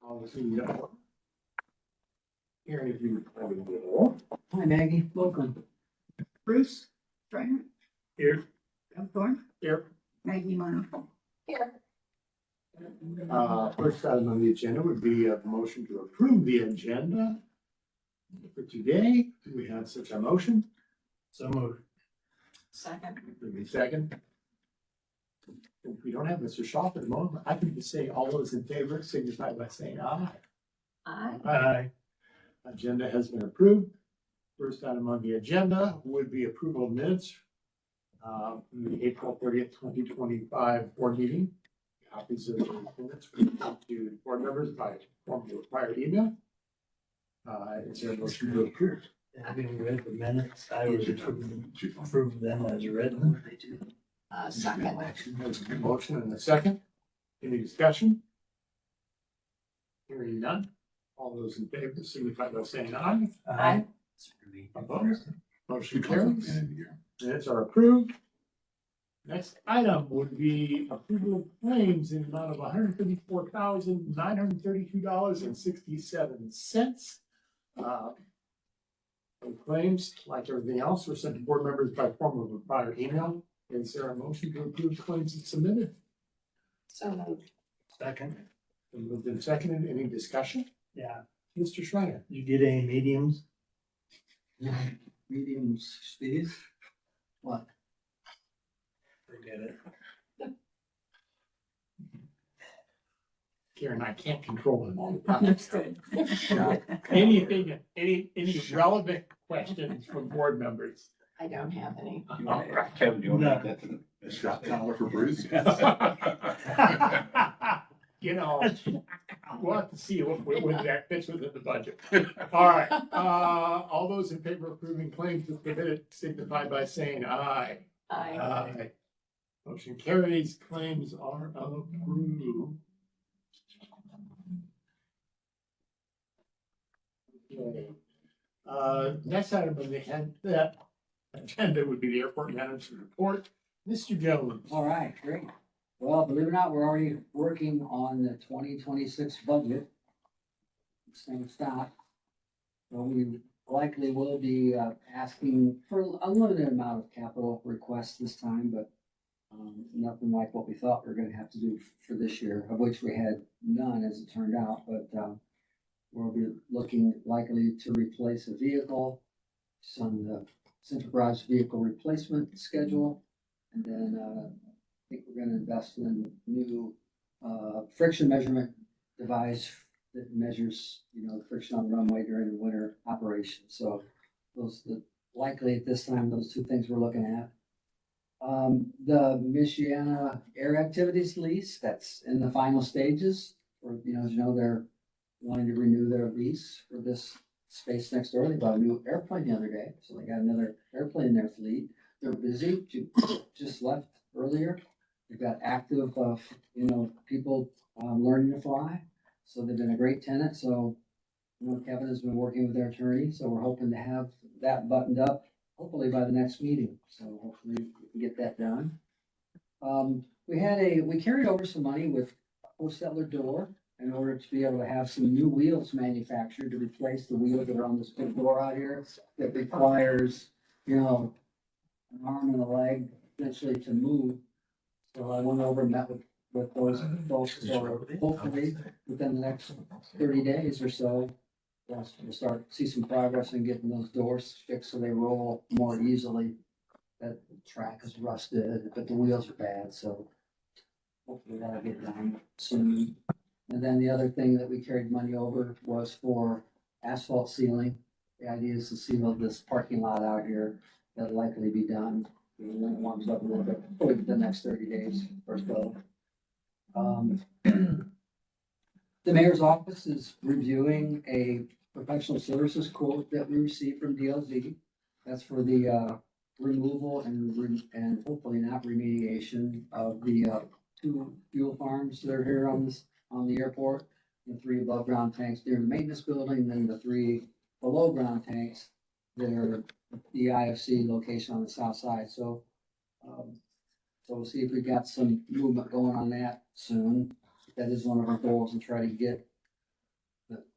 Obviously, here, if you have a little. Hi Maggie, welcome. Bruce Strainer, Here. Doug Thorne, Here. Maggie Mono. Here. First item on the agenda would be a motion to approve the agenda for today. Do we have such a motion? So moved. Second. Give me a second. If we don't have Mr. Shaw at the moment, I can just say all those in favor signify by saying aye. Aye. Aye. Agenda has been approved. First item on the agenda would be approval of minutes from the April 30th, 2025 board meeting. Copies of the minutes were sent to board members by form of required email. Is there a motion to approve? Having read the minutes, I would approve them as written. Second. There's a motion and a second. Any discussion? Hearing none. All those in favor signify by saying aye. Aye. Opposed? Motion carries. Minutes are approved. Next item would be approval of claims in the amount of $154,932.67. Claims, like everything else, were sent to board members by form of a prior email. Is there a motion to approve claims as submitted? So moved. Second. Been moved and seconded. Any discussion? Yeah. Mr. Schreiner? You get any mediums? Mediums, speeds. What? Forget it. Karen, I can't control them all the time. Understood. Anything, any relevant questions from board members? I don't have any. Kevin, do you want to No. add that to the shot collar for Bruce? You know, we'll have to see whether that fits within the budget. All right, all those in favor of approving claims as submitted signify by saying aye. Aye. Aye. Motion carries, claims are approved. Okay. Next item on the agenda would be the airport manager's report. Mr. Jones. All right, great. Well, believe it or not, we're already working on the 2026 budget. Same stop. So we likely will be asking for a limited amount of capital requests this time, but nothing like what we thought we were gonna have to do for this year, of which we had none as it turned out, but we'll be looking likely to replace a vehicle, some central garage vehicle replacement schedule, and then I think we're gonna invest in a new friction measurement device that measures, friction on the runway during the winter operation. So those, likely at this time, those two things we're looking at. The Michiana Air Activities lease, that's in the final stages. Or, as you know, they're wanting to renew their lease for this space next door. They bought a new airplane the other day, so they got another airplane in their fleet. They're busy, just left earlier. They've got active, people learning to fly. So they've been a great tenant. So, Kevin has been working with their attorney. So we're hoping to have that buttoned up, hopefully by the next meeting. So hopefully we can get that done. We carried over some money with Hostettler Door in order to be able to have some new wheels manufactured to replace the wheels that are on this big door out here that requires, an arm and a leg essentially to move. So I went over and met with those folks. So hopefully within the next 30 days or so, we'll start to see some progress in getting those doors fixed so they roll more easily. That track is rusted, but the wheels are bad, so hopefully that'll get done soon. And then the other thing that we carried money over was for asphalt sealing. The idea is to seal this parking lot out here. That'll likely be done when it warms up a little bit, over the next 30 days or so. The mayor's office is reviewing a professional services quote that we received from DLZ. That's for the removal and hopefully not remediation of the 2 fuel farms that are here on the airport. The 3 above ground tanks near the maintenance building, and then the 3 below ground tanks that are the IFC location on the south side. So we'll see if we've got some movement going on that soon. That is one of our goals, and try to get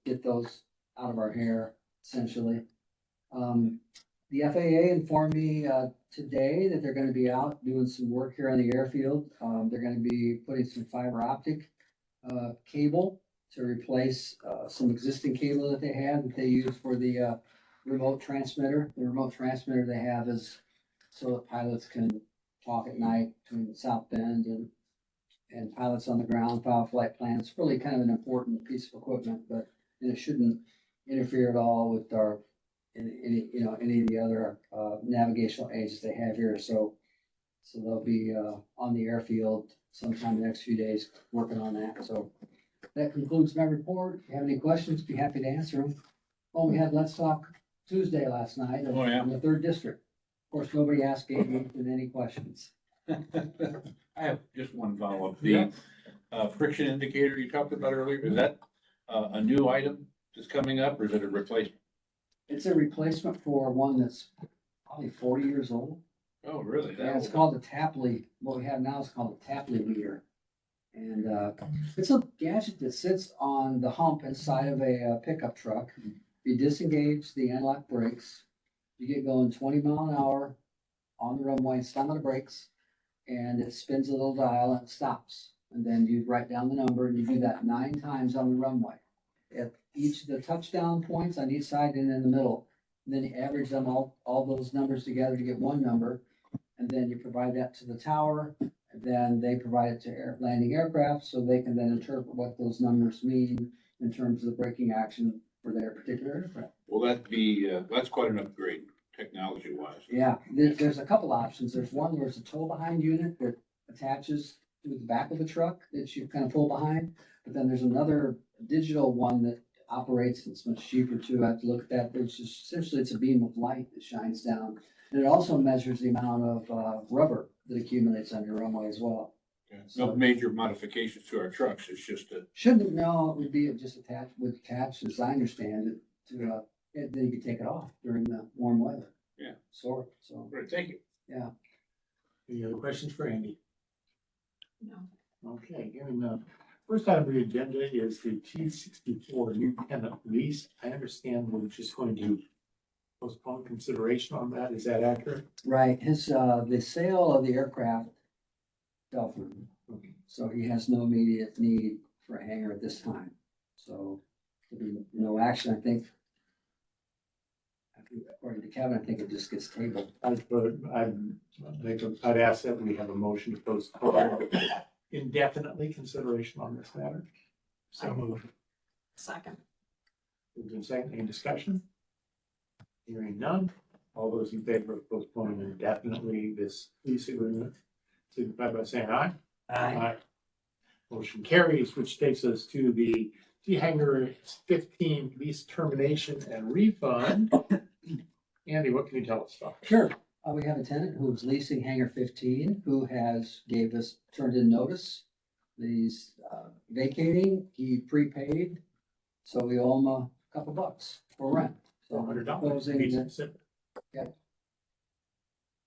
get those out of our hair, essentially. The FAA informed me, today that they're gonna be out doing some work here on the airfield. They're gonna be putting some fiber optic, cable to replace, some existing cable that they had that they use for the, remote transmitter. The remote transmitter they have is so that pilots can talk at night between South Bend and pilots on the ground, file flight plans. It's really kind of an important piece of equipment, but it shouldn't interfere at all with our, any of the other, navigational aids they have here. So they'll be, on the airfield sometime in the next few days working on that. So that concludes my report. If you have any questions, be happy to answer them. Oh, we had Let's Talk Tuesday last night Oh, yeah. in the third district. Of course, nobody asked Gabe any questions. I have just one follow-up. The friction indicator you talked about earlier, is that a new item that's coming up or is it a replacement? It's a replacement for one that's probably 40 years old. Oh, really? Yeah, it's called the Tapley. What we have now is called the Tapley meter. And it's a gadget that sits on the hump inside of a pickup truck. You disengage the anti-lock brakes. You get going 20 mile an hour on the runway, slam on the brakes, and it spins a little dial and it stops. And then you write down the number and you do that 9 times on the runway. At each of the touchdown points on each side and in the middle. And then you average them all those numbers together to get one number. And then you provide that to the tower. And then they provide it to landing aircraft so they can then interpret what those numbers mean in terms of the braking action for their particular aircraft. Will that be, that's quite an upgrade technology wise. Yeah, there's a couple options. There's one where it's a tow behind unit that attaches to the back of the truck that you kind of pull behind. But then there's another digital one that operates, it's much cheaper too. I have to look at that. There's just, essentially it's a beam of light that shines down. And it also measures the amount of rubber that accumulates on your runway as well. No major modifications to our trucks. It's just a, Shouldn't, no, it would be just attached, as I understand it, to, and then you could take it off during the warm weather. Yeah. So, great, thank you. yeah. Any other questions for Andy? No. Okay, hearing none. First item on the agenda is the T-64 new tenant lease. I understand we're just going to postpone consideration on that. Is that accurate? Right, the sale of the aircraft fell through. Okay. So he has no immediate need for a hangar at this time. So there'll be no action, I think. According to Kevin, I think it just gets tabled. I'd ask that we have a motion to postpone indefinitely consideration on this matter. So moved. Second. Moved in second, any discussion? Hearing none. All those in favor of postponing indefinitely this lease agreement, signify by saying aye. Aye. Motion carries, which takes us to the T Hangar 15 lease termination and refund. Andy, what can you tell us about? Sure. We have a tenant who's leasing hangar 15, who has turned in notice. He's vacating, he prepaid, so we owe him a couple bucks for rent. So $400. proposing Be that- specific. Yeah.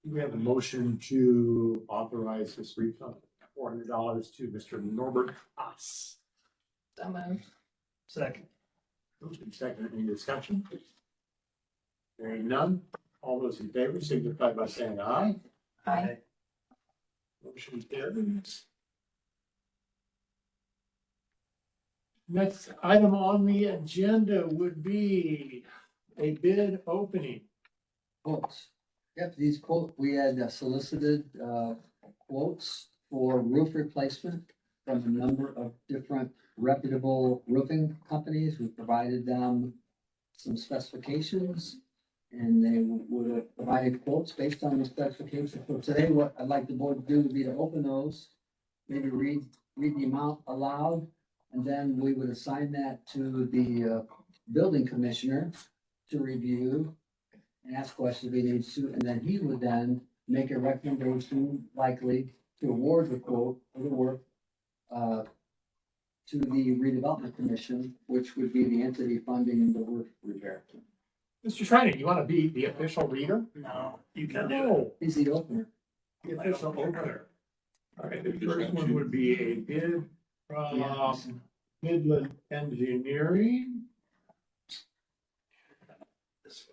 We have a motion to authorize this refund, $400 to Mr. Norbert Haas. So moved. Second. Moved in second, any discussion? Hearing none, all those in favor signify by saying aye. Aye. Motion carries. Next item on the agenda would be a bid opening. Quotes. Yep, these we had solicited quotes for roof replacement from a number of different reputable roofing companies. We provided them some specifications and they would have provided quotes based on the specifications. So today, what I'd like the board to do would be to open those, maybe read the amount aloud, and then we would assign that to the building commissioner to review and ask questions if he needs to, and then he would then make a recommendation likely to award the quote for the work to the redevelopment commission, which would be the entity funding the roof repair. Mr. Schreiner, you want to be the official reader? No, you can do it. No, He's the opener. the official opener. All right, the first one would be a bid from Midland Engineering, This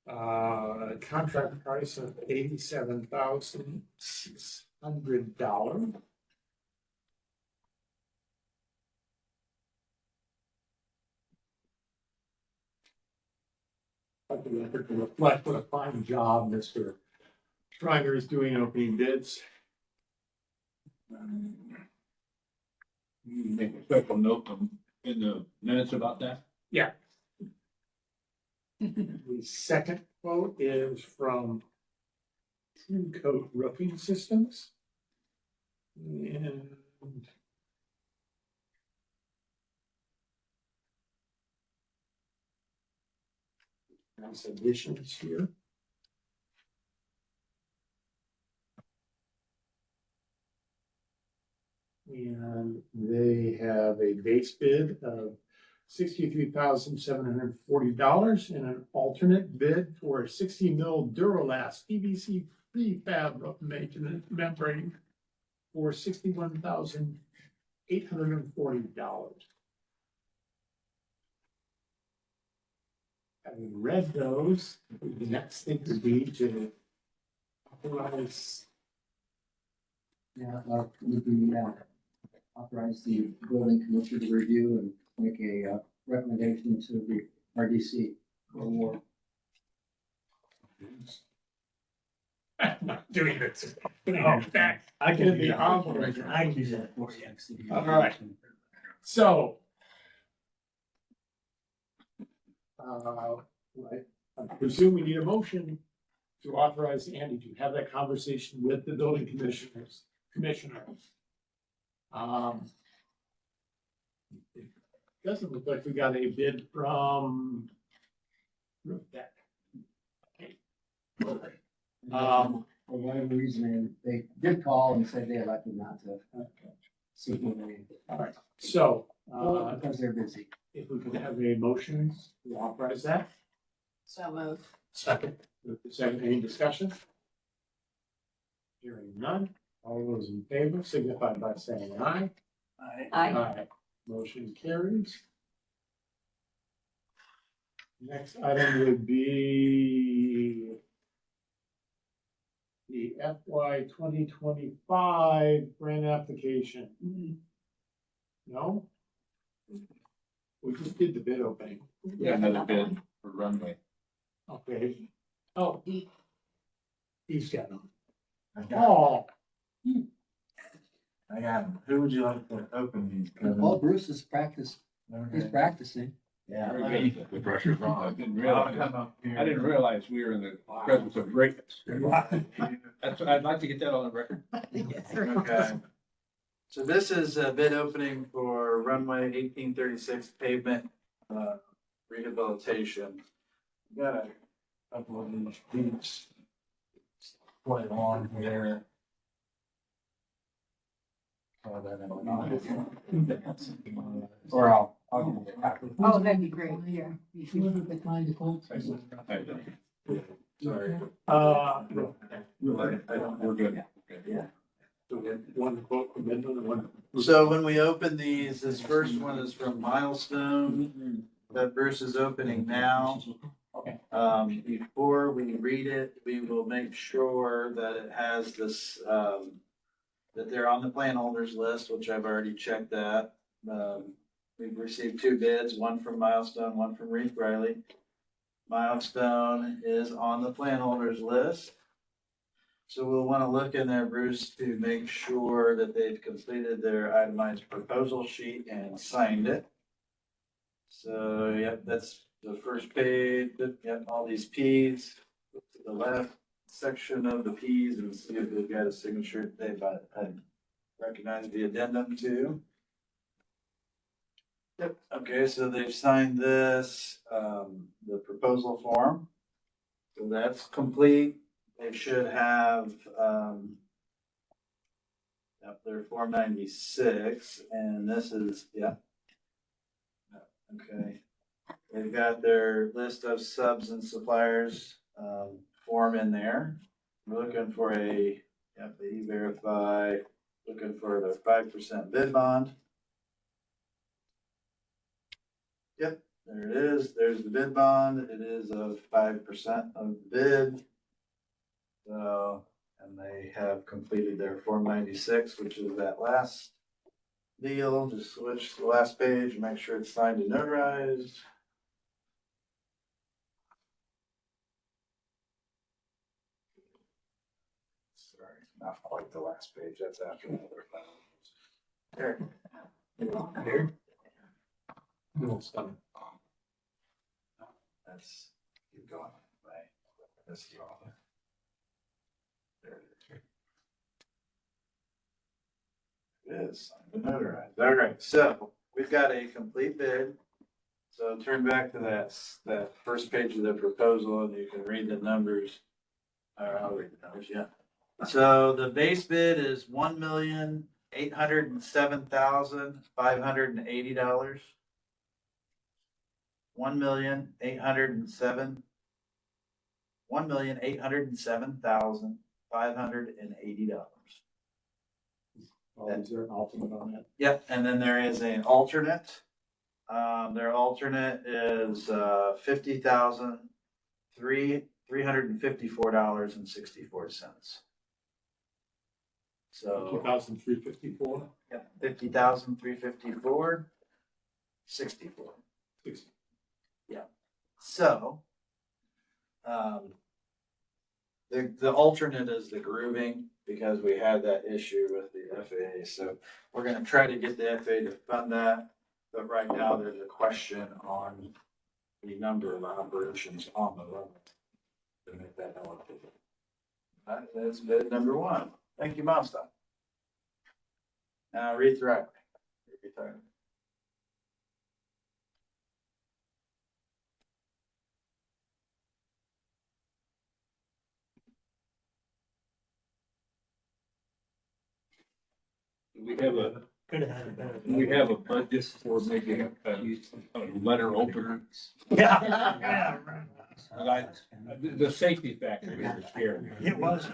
way. contract price of $87,600. Let the record reflect what a fine job Mr. Schreiner is doing opening bids. You make a special note in the minutes about that? Yeah. The second quote is from True Coat Roofing Systems. And nice additions here. And they have a base bid of $63,740 and an alternate bid for a 60 mil Duralast PVC prefab roof maintenance membrane for $61,840. Having read those, the next thing would be to authorize. Yeah, we can, authorize the building commissioner to review and make a, recommendation to the RDC for award. I'm not doing this. Oh, back. I can be humble. I can do that for you. All right. So. I presume we need a motion to authorize Andy to have that conversation with the building commissioners. It doesn't look like we got a bid from Roof Deck. For whatever reason, they did call and said they elected not to seek any, All right, so, because they're busy. if we could have a motion to authorize that. So moved. Second. Second, any discussion? Hearing none, all those in favor signify by saying aye. Aye. Motion carries. Next item would be the FY 2025 grant application. No? We just did the bid opening. We got another bid for runway. Okay. Oh, he's got them. I got, Oh, I got 'em. Who would you like to open these? Kevin? Well, Bruce is he's Okay. practicing. Yeah. Very good. The pressure's on. I didn't I'll realize, come up here. I didn't realize we were in the presence of greatness. That's, I'd like to get that on the record. Okay. So this is a bid opening for runway 1836 pavement, rehabilitation. Got a couple of these sheets. Quite long here. Throw that in. Or I'll give you a copy. Oh, that'd be great. Yeah. You should have declined the quote. I don't. Sorry. We're good. Yeah. so we have one quote from Midland and one. So when we open these, this first one is from Milestone that Bruce is opening now. Before we read it, we will make sure that it has this, that they're on the plan holders list, which I've already checked that. We've received two bids, one from Milestone, one from Reeve Riley. Milestone is on the plan holders list. So we'll want to look in there, Bruce, to make sure that they've completed their itemized proposal sheet and signed it. So, yep, that's the first page. Yep, all these Ps. Look to the left section of the Ps and see if they've got a signature they've recognized the addendum to. Yep, okay, so they've signed this, the proposal form. So that's complete. They should have, yep, their Form 96, and this is, yeah. Okay. They've got their list of subs and suppliers, form in there. We're looking for the E-Verify, looking for the 5% bid bond. Yep, there it is. There's the bid bond. It is of 5% of the bid. So, and they have completed their Form 96, which is that last deal. Just switch to the last page and make sure it's signed and notarized. Sorry, not quite the last page. That's after the other file. There. Here. That's, keep going. Right. That's the all. There it is. It is signed and notarized. All right, so we've got a complete bid. So turn back to that first page of the proposal and you can read the numbers. I'll read the numbers, yeah. So the base bid is $1,807,580. $1,807,580. Oh, is there an alternate on that? Yep, and then there is an alternate. Their alternate is $50,354.64. So, 2,354. yep, 50,354, 64. So, the alternate is the grooving because we had that issue with the FAA. So we're gonna try to get the FAA to fund that. But right now, there's a question on the number of operations on the road to make that eligible. That's bid number one. Thank you, Milestone. Now read through it. We have a, Could have had a better. we have a budget for making a letter opener. Yeah. But the safety factor here is scary. It was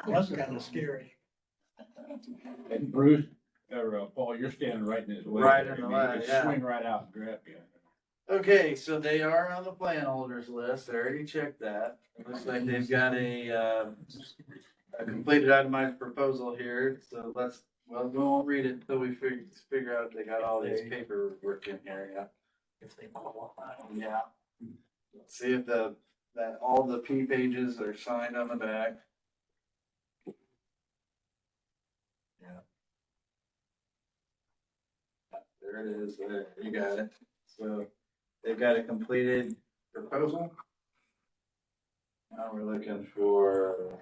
kind of scary. And Bruce, or Paul, you're standing right in his way. Right in the I mean, way, it's yeah. Swing right out and grab you. Okay, so they are on the plan holders list. I already checked that. It looks like they've got a completed itemized proposal here. So we won't read it until we figure out if they got all these paperwork in here. Yeah. If they qualify. Yeah. Let's see if that all the P pages are signed on the back. Yeah. There it is. There, you got it. So they've got a completed proposal. Now we're looking for.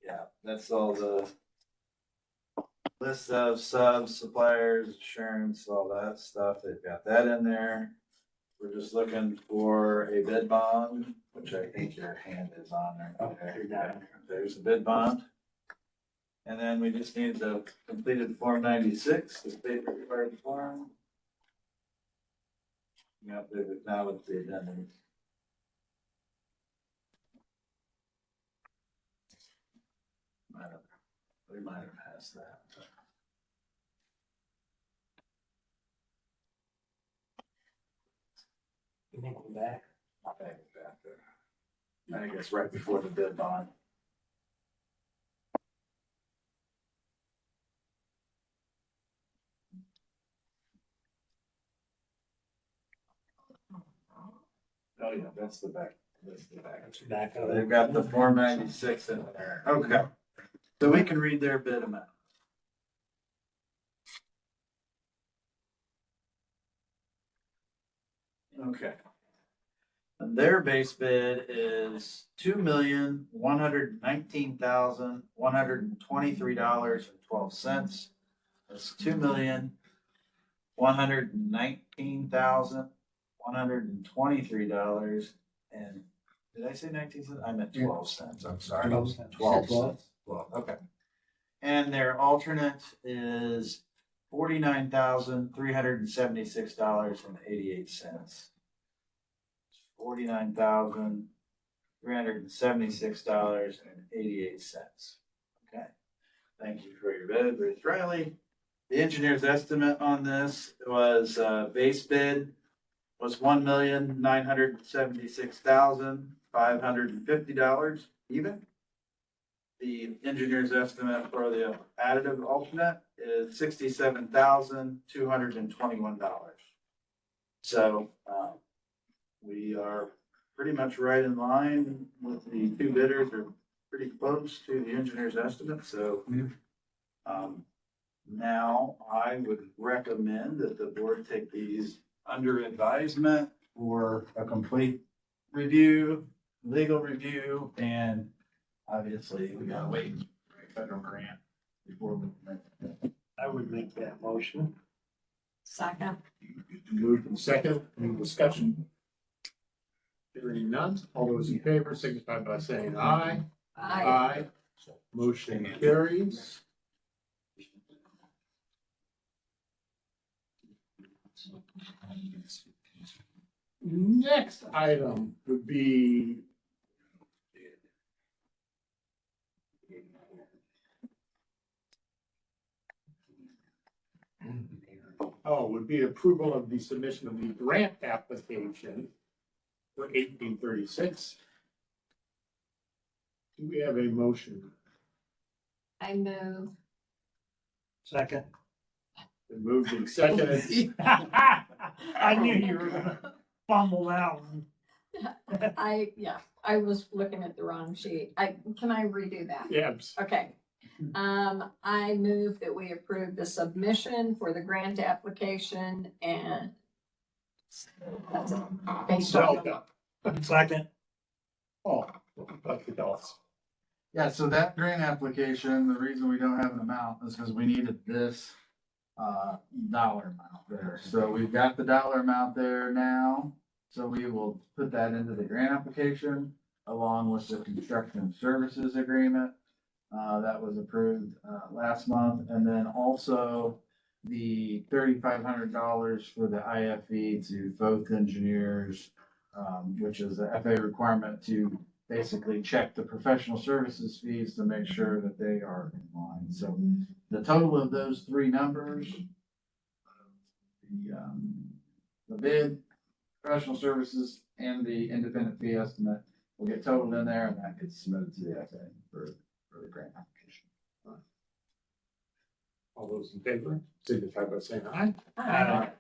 Yeah, that's all the list of subs, suppliers, insurance, all that stuff. They've got that in there. We're just looking for a bid bond, which I think your hand is on there. Okay, there's the bid bond. And then we just need the completed Form 96, the state required form. Yep, now it's the addendum. We might have passed that. You think we're back? I think it's back there. I think it's right before the bid bond. Oh, yeah, that's the back. That's the back. That's back. So they've got the Form 96 in there. Okay. So we can read their bid amount. Okay. And their base bid is $2,119,123.12. That's $2,119,123. And did I say 19 cents? I meant 12 cents. I'm sorry. 12 cents. 12 cents. 12, okay. And their alternate is $49,376.88. $49,376.88. Okay. Thank you for your bid, Bruce Riley. The engineer's estimate on this was, base bid was $1,976,550 even. The engineer's estimate for the additive alternate is $67,221. So, we are pretty much right in line with the two bidders, or pretty close to the engineer's estimate, so. Now I would recommend that the board take these under advisement for a complete review, legal review, and obviously we gotta wait for a federal grant before we. I would make that motion. Second. Moved and second, any discussion? Hearing none, all those in favor signify by saying aye. Aye. Motion carries. Next item would be would be approval of the submission of the grant application for 1836. Do we have a motion? I move. Second. Been moved and seconded. I knew you were gonna fumble that one. I was looking at the wrong sheet. Can I redo that? Yes. Okay. I move that we approve the submission for the grant application and that's it. Based on the- Second. Oh, Dr. Dawes. Yeah, so that grant application, the reason we don't have an amount is because we needed this dollar amount there. So we've got the dollar amount there now. So we will put that into the grant application along with the construction services agreement. That was approved last month. And then also the $3,500 for the IFE to both engineers, which is a FAA requirement to basically check the professional services fees to make sure that they are in line. So the total of those three numbers, the bid, professional services, and the independent fee estimate will get totaled in there, and that gets submitted to the FAA for the grant application. All those in favor signify by saying aye. Aye.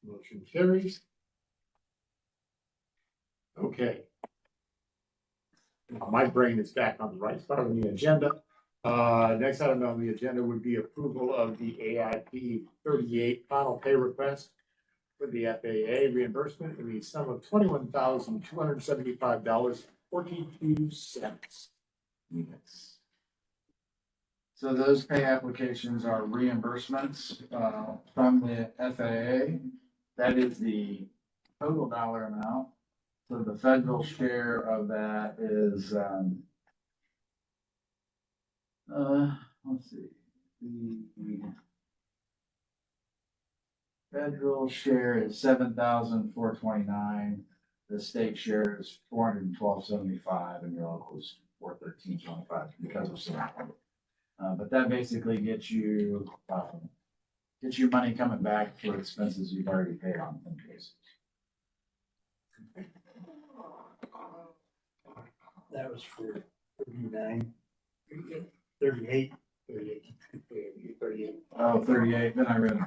Motion carries. Okay. Now, my brain is back on the right part of the agenda. Next item on the agenda would be approval of the AIP 38 final pay request for the FAA reimbursement in the sum of $21,275.42. So those pay applications are reimbursements from the FAA. That is the total dollar amount. So the federal share of that is, let's see, the federal share is $7,429. The state share is $412.75, and your local is $413.25 because of some. But that basically gets you money coming back for expenses you've already paid on in cases. That was for 39, 38. 38. Oh, 38, then I read it.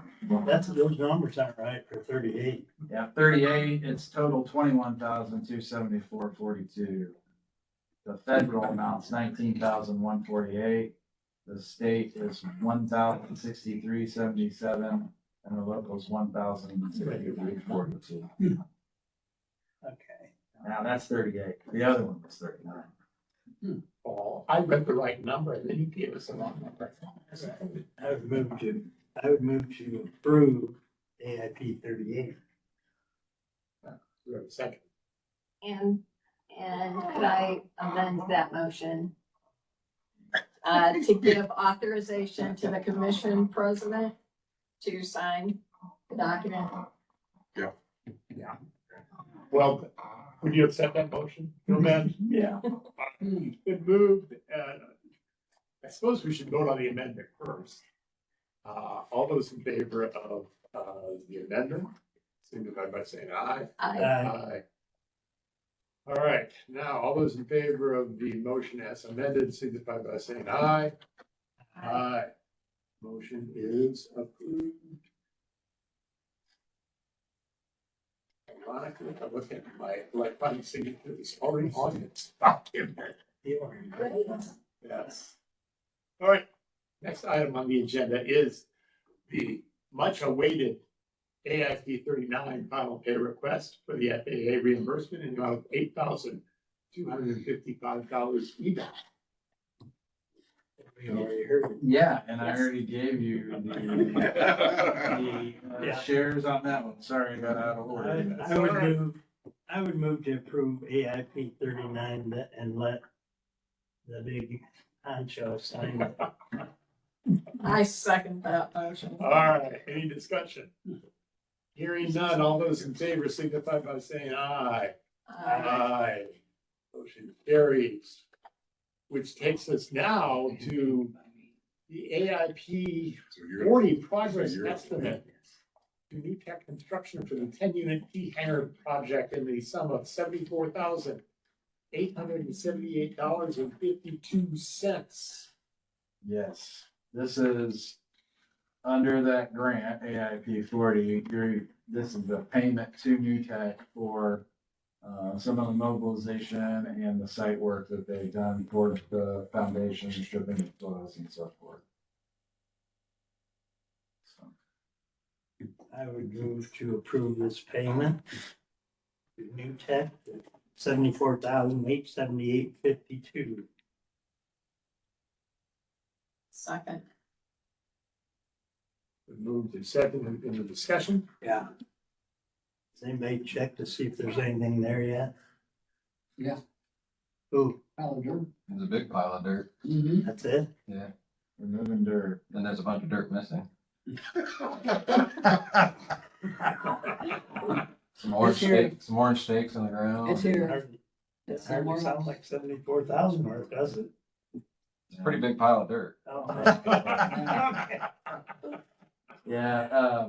Those numbers aren't right for 38. Yeah, 38, it's total 21,274.42. The federal amount's 19,148. The state is 1,063.77, and the local is 1,063.42. Okay. Now that's 38. The other one was 39. Oh, I read the right number and then you gave us a wrong number. I would move to approve AIP 38. We have a second. And could I amend that motion? To give authorization to the commission president to sign the document. Yeah. Well, would you accept that motion? Ben? Yeah. It moved. I suppose we should vote on the amendment first. All those in favor of, the amendment, signify by saying aye. I, All right, now, all those in favor of the motion as amended, signify by saying aye. Aye. Motion is approved. Ironically, I look at my electronic signature, it's already on its document. great. Yes. All right, next item on the agenda is the much awaited AIP 39 final pay request for the FAA reimbursement in the amount of $8,255 even. We already heard it. Yeah, and I Yes. already gave you Yeah. shares on that one. Sorry, I got out of order. I would move to approve AIP 39 and let the big honcho sign it. I second that motion. All right, any discussion? Hearing none, all those in favor signify by saying aye. Aye. Motion carries. Which takes us now to the AIP 40 progress estimate to New Tech Construction for the 10-unit T hangar project in the sum of $74,878.52. Yes, this is under that grant, AIP 40, this is the payment to New Tech for some of the mobilization and the site work that they've done for the foundation, stripping the soils and so forth. So, I would move to approve this payment to New Tech, $74,878.52. Second. Moved to second in the discussion. Yeah. Has anybody checked to see if there's anything there yet? Yeah. Ooh, Calendar. There's a big pile of dirt, Mm-hmm. that's it? yeah, we're moving dirt. and there's a bunch of dirt missing. Some orange It's here. steaks, some orange steaks on the ground. It's here. Hardly- It It's hardly somewhere sounds else. like 74,000 worth, does it? It's a pretty big pile of dirt. Oh, Yeah,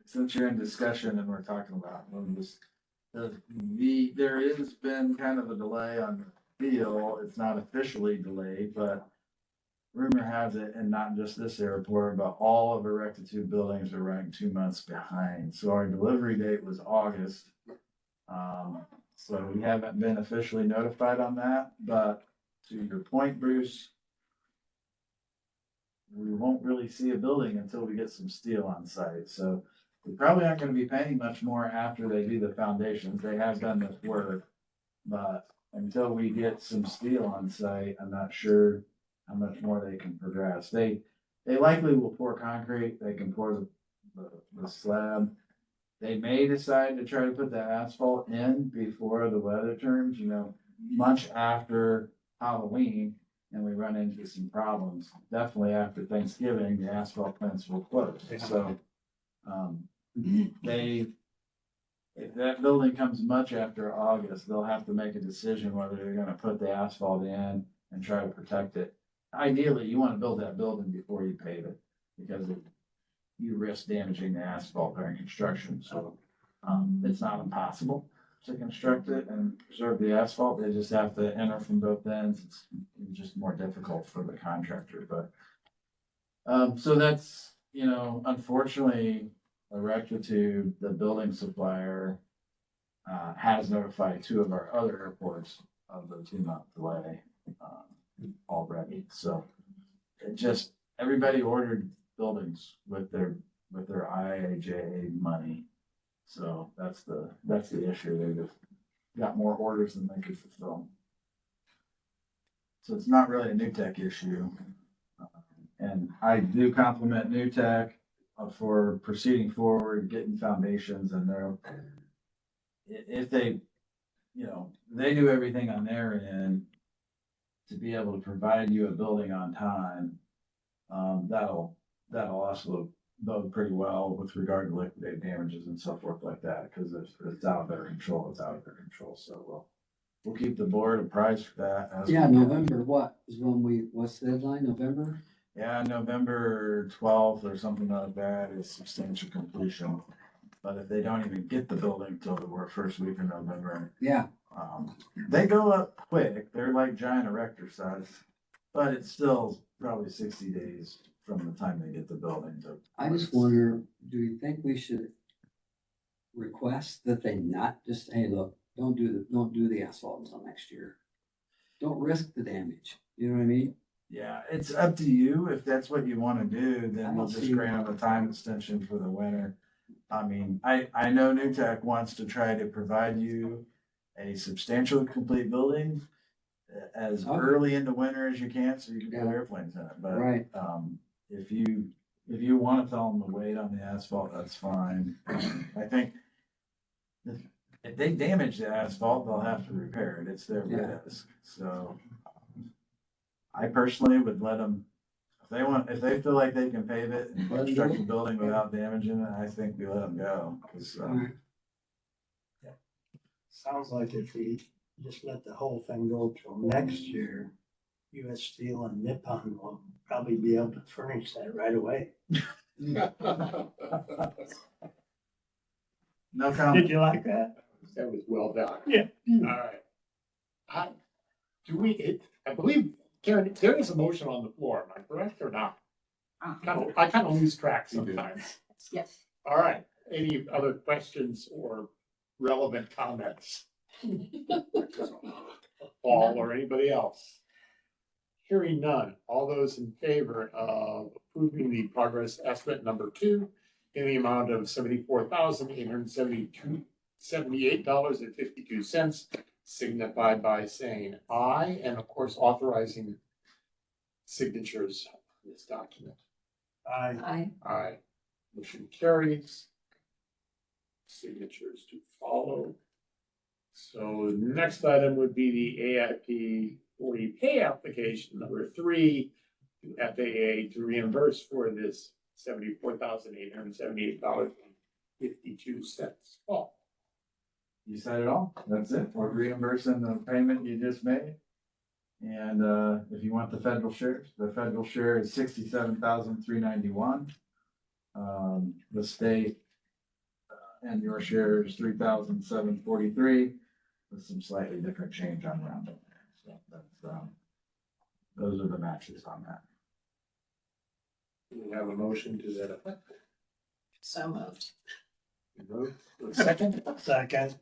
since you're in discussion and we're talking about, there has been kind of a delay on the deal. It's not officially delayed, but rumor has it, and not just this airport, but all of erected two buildings are running 2 months behind. So our delivery date was August. So we haven't been officially notified on that, but to your point, Bruce, we won't really see a building until we get some steel on site. So we probably aren't gonna be paying much more after they do the foundations. They have done this work. But until we get some steel on site, I'm not sure how much more they can progress. They likely will pour concrete. They can pour the slab. They may decide to try to put the asphalt in before the weather turns, much after Halloween, and we run into some problems. Definitely after Thanksgiving, the asphalt plants will close. So, if that building comes much after August, they'll have to make a decision whether they're gonna put the asphalt in and try to protect it. Ideally, you wanna build that building before you pave it, because you risk damaging the asphalt during construction, so, it's not impossible to construct it and preserve the asphalt. They just have to enter from both ends. It's just more difficult for the contractor, but, so that's, unfortunately, a rectitude, the building supplier, has notified two of our other airports of the 2-month delay, already. So it just, everybody ordered buildings with their IIJA money. So that's the issue. They just got more orders than they could fulfill. So it's not really a New Tech issue. And I do compliment New Tech for proceeding forward, getting foundations, and if they, they do everything on their end to be able to provide you a building on time, that'll also bode pretty well with regard to liquidated damages and so forth like that, because it's out of their control. It's out of their control. So we'll keep the board apprised for that. Yeah, November, what is when what's the deadline, November? Yeah, November 12th or something like that is substantial completion. But if they don't even get the building till the first week of November, Yeah, they go up quick. They're like giant erector size. But it's still probably 60 days from the time they get the building to. I just wonder, do you think we should request that they not just, hey, look, don't do the asphalt until next year. Don't risk the damage, you know what I mean? Yeah, it's up to you. If that's what you want to do, I then don't we'll just see- grant them a time extension for the winter. I mean, I know New Tech wants to try to provide you a substantial complete building as Oh. early in the winter as you can, so you can put Yeah. airplanes in it. But, Right. if you want to tell them to wait on the asphalt, that's fine. I think if they damage the asphalt, they'll have to repair it. It's their Yeah. risk. So I personally would let them, if they feel like they can pave it and Let 'em construct go. the building without damaging it, I think we let them go. 'Cause, Alright. Sounds like if we just let the whole thing go till next year, US Steel and Nippon will probably be able to furnish that right away. no Did comment. you like that? That was well done. Yeah. All right. I believe, Karen, there is a motion on the floor, am I correct or not? I kind of lose track sometimes. Yes. All right, any other questions or relevant comments? Paul or anybody else? Hearing none, all those in favor of approving the progress estimate number 2 in the amount of $74,878.52 signify by saying aye, and of course authorizing signatures on this document. I, Aye. Motion carries. Signatures to follow. So the next item would be the AIP 40K application number 3 to FAA to reimburse for this $74,878.52. Paul. You said it all. That's it. We're reimbursing the payment you just made. And, if you want the federal share is $67,391. The state, and your share is $3,743 with some slightly different change on rounding. So that's, those are the matches on that. We have a motion to that effect. So moved. Vote for a second. second,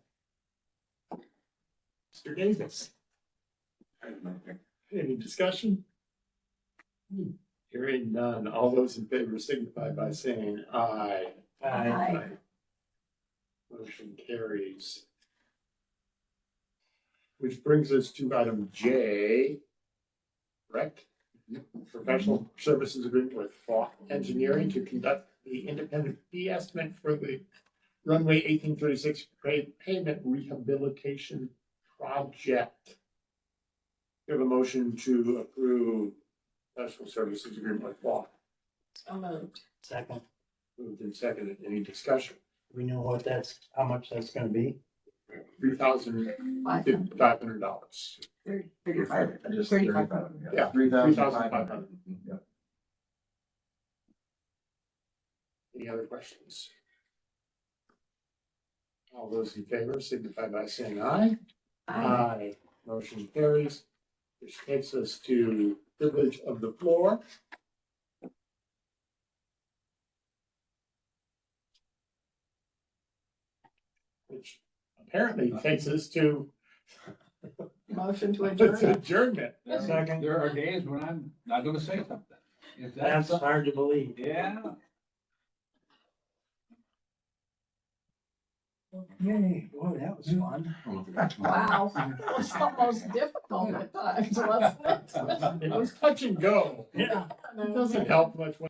Mr. Davis. Any discussion? Hearing none, all those in favor signify by saying aye. I, Motion carries. Which brings us to item J. Correct? Professional services agreement with Falk Engineering to conduct the independent fee estimate for the runway 1836 pavement rehabilitation project. We have a motion to approve professional services agreement with Falk. So moved. second. Moved and seconded. Any discussion? We know what how much that's gonna be? $3,500. 35. Just 35. Yeah, $3,500. Yep. Any other questions? All those in favor signify by saying aye. Aye. Motion carries, which takes us to privilege of the floor. Which apparently takes us to Motion to adjourn. adjournment. Second. There are days when I'm not gonna say something. If That's that's, hard to believe. yeah. Yay, boy, that was fun. Wow, it was the most difficult at times, wasn't it? It was touch and go. Yeah. It doesn't help much when